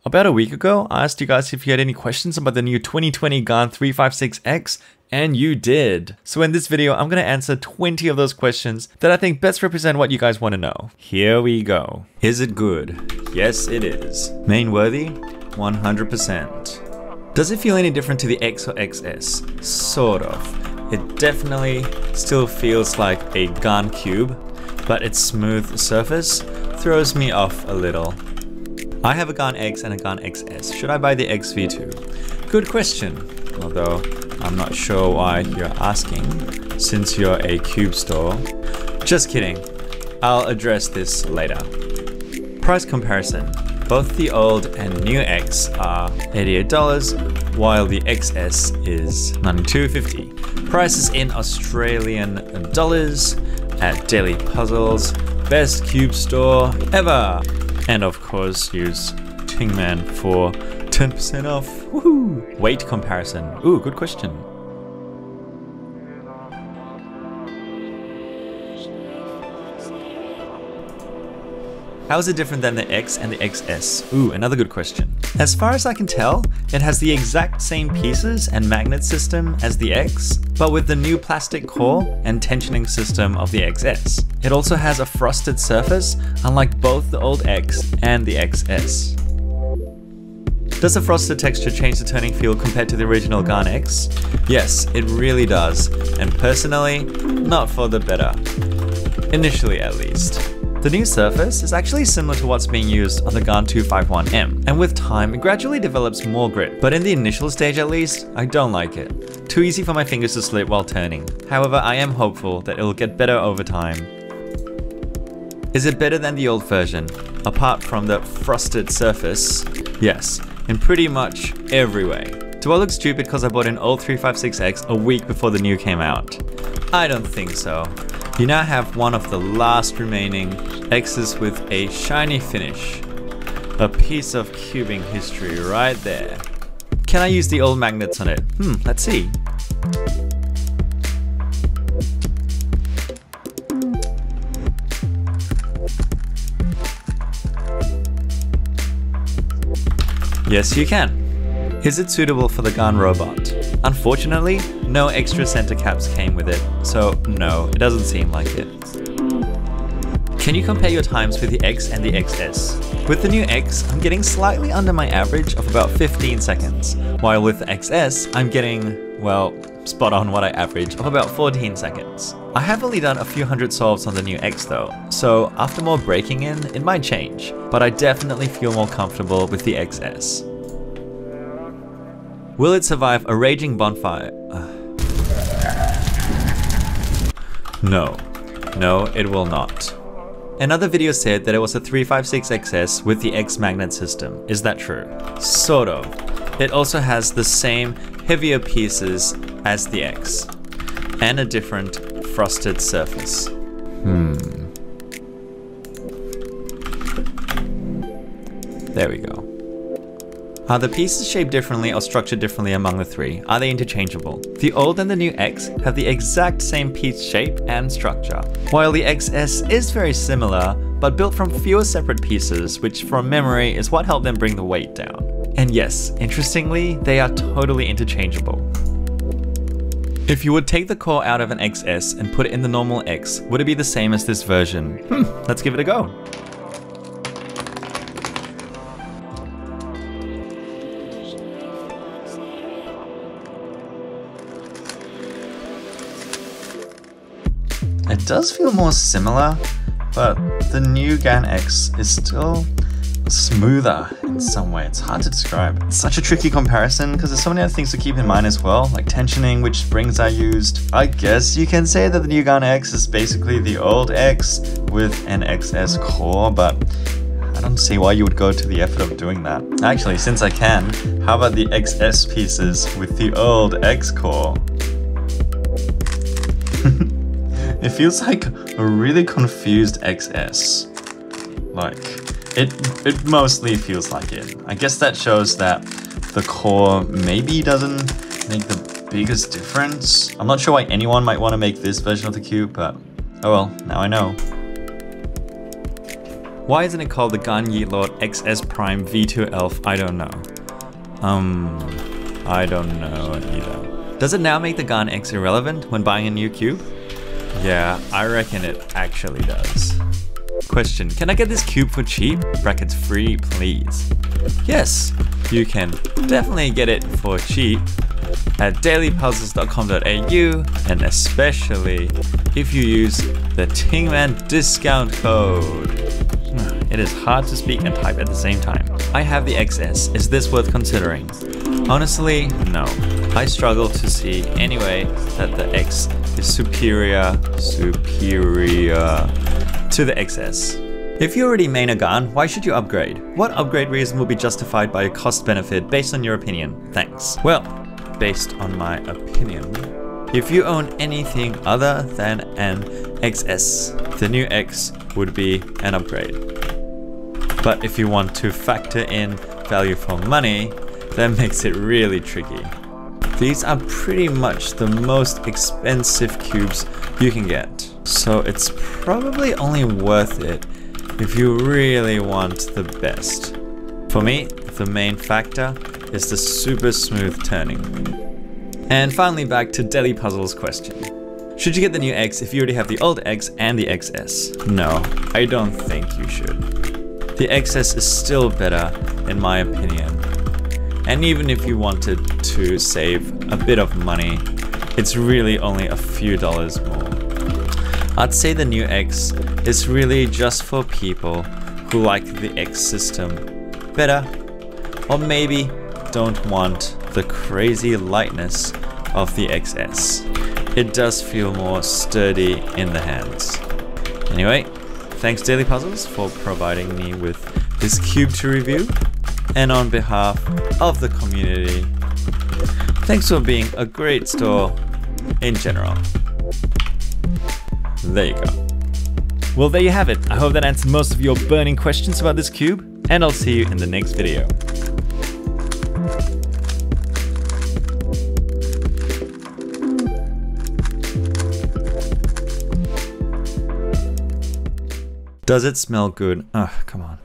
About a week ago, I asked you guys if you had any questions about the new 2020 GAN 356X, and you did. So in this video, I'm going to answer 20 of those questions that I think best represent what you guys want to know. Here we go. Is it good? Yes, it is. Main worthy? 100%. Does it feel any different to the X or XS? Sort of. It definitely still feels like a GAN cube, but its smooth surface throws me off a little. I have a GAN X and a GAN XS. Should I buy the XV2? Good question, although I'm not sure why you're asking, since you're a cube store. Just kidding, I'll address this later. Price comparison. Both the old and new X are $88, while the XS is $92.50. Prices in Australian dollars at Daily Puzzles, best cube store ever. And of course, use Tingman for 10% off. Woohoo! Weight comparison. Ooh, good question. How is it different than the X and the XS? Ooh, another good question. As far as I can tell, it has the exact same pieces and magnet system as the X, but with the new plastic core and tensioning system of the XS. It also has a frosted surface, unlike both the old X and the XS. Does the frosted texture change the turning feel compared to the original GAN X? Yes, it really does, and personally, not for the better. Initially at least. The new surface is actually similar to what's being used on the GAN 251M, and with time it gradually develops more grip, but in the initial stage at least, I don't like it. Too easy for my fingers to slip while turning. However, I am hopeful that it'll get better over time. Is it better than the old version? Apart from the frosted surface? Yes, in pretty much every way. Do I look stupid because I bought an old 356X a week before the new came out? I don't think so. You now have one of the last remaining X's with a shiny finish. A piece of cubing history right there. Can I use the old magnets on it? Let's see. Yes, you can. Is it suitable for the GAN robot? Unfortunately, no extra center caps came with it, so no, it doesn't seem like it. Can you compare your times with the X and the XS? With the new X, I'm getting slightly under my average of about 15 seconds, while with the XS, I'm getting, well, spot on what I average of about 14 seconds. I have only done a few hundred solves on the new X though, so after more breaking in, it might change, but I definitely feel more comfortable with the XS. Will it survive a raging bonfire? No, it will not. Another video said that it was a 356XS with the X magnet system. Is that true? Sort of. It also has the same heavier pieces as the X, and a different frosted surface. There we go. Are the pieces shaped differently or structured differently among the three? Are they interchangeable? The old and the new X have the exact same piece shape and structure, while the XS is very similar, but built from fewer separate pieces, which from memory is what helped them bring the weight down. And yes, interestingly, they are totally interchangeable. If you would take the core out of an XS and put it in the normal X, would it be the same as this version? Let's give it a go. It does feel more similar, but the new GAN X is still smoother in some way. It's hard to describe. It's such a tricky comparison because there's so many other things to keep in mind as well, like tensioning, which springs are used. I guess you can say that the new GAN X is basically the old X with an XS core, but I don't see why you would go to the effort of doing that. Actually, since I can, how about the XS pieces with the old X core? It feels like a really confused XS. Like, it mostly feels like it. I guess that shows that the core maybe doesn't make the biggest difference. I'm not sure why anyone might want to make this version of the cube, but oh well, now I know. Why isn't it called the GAN Yeetlord XS Prime V2 Elf? I don't know. I don't know either. Does it now make the GAN X irrelevant when buying a new cube? Yeah, I reckon it actually does. Question, can I get this cube for cheap? Brackets free, please. Yes, you can definitely get it for cheap at dailypuzzles.com.au, and especially if you use the Tingman discount code. It is hard to speak and type at the same time. I have the XS, is this worth considering? Honestly, no. I struggle to see anyway that the X is superior to the XS. If you already main a GAN, why should you upgrade? What upgrade reason will be justified by a cost benefit based on your opinion? Thanks. Well, based on my opinion, if you own anything other than an XS, the new X would be an upgrade. But if you want to factor in value for money, that makes it really tricky. These are pretty much the most expensive cubes you can get, so it's probably only worth it if you really want the best. For me, the main factor is the super smooth turning. And finally, back to Deli Puzzle's question. Should you get the new X if you already have the old X and the XS? No, I don't think you should. The XS is still better in my opinion. And even if you wanted to save a bit of money, it's really only a few dollars more. I'd say the new X is really just for people who like the X system better, or maybe don't want the crazy lightness of the XS. It does feel more sturdy in the hands. Anyway, thanks Daily Puzzles for providing me with this cube to review, and on behalf of the community, thanks for being a great store in general. There you go. Well, there you have it. I hope that answered most of your burning questions about this cube, and I'll see you in the next video. Does it smell good? Oh, come on.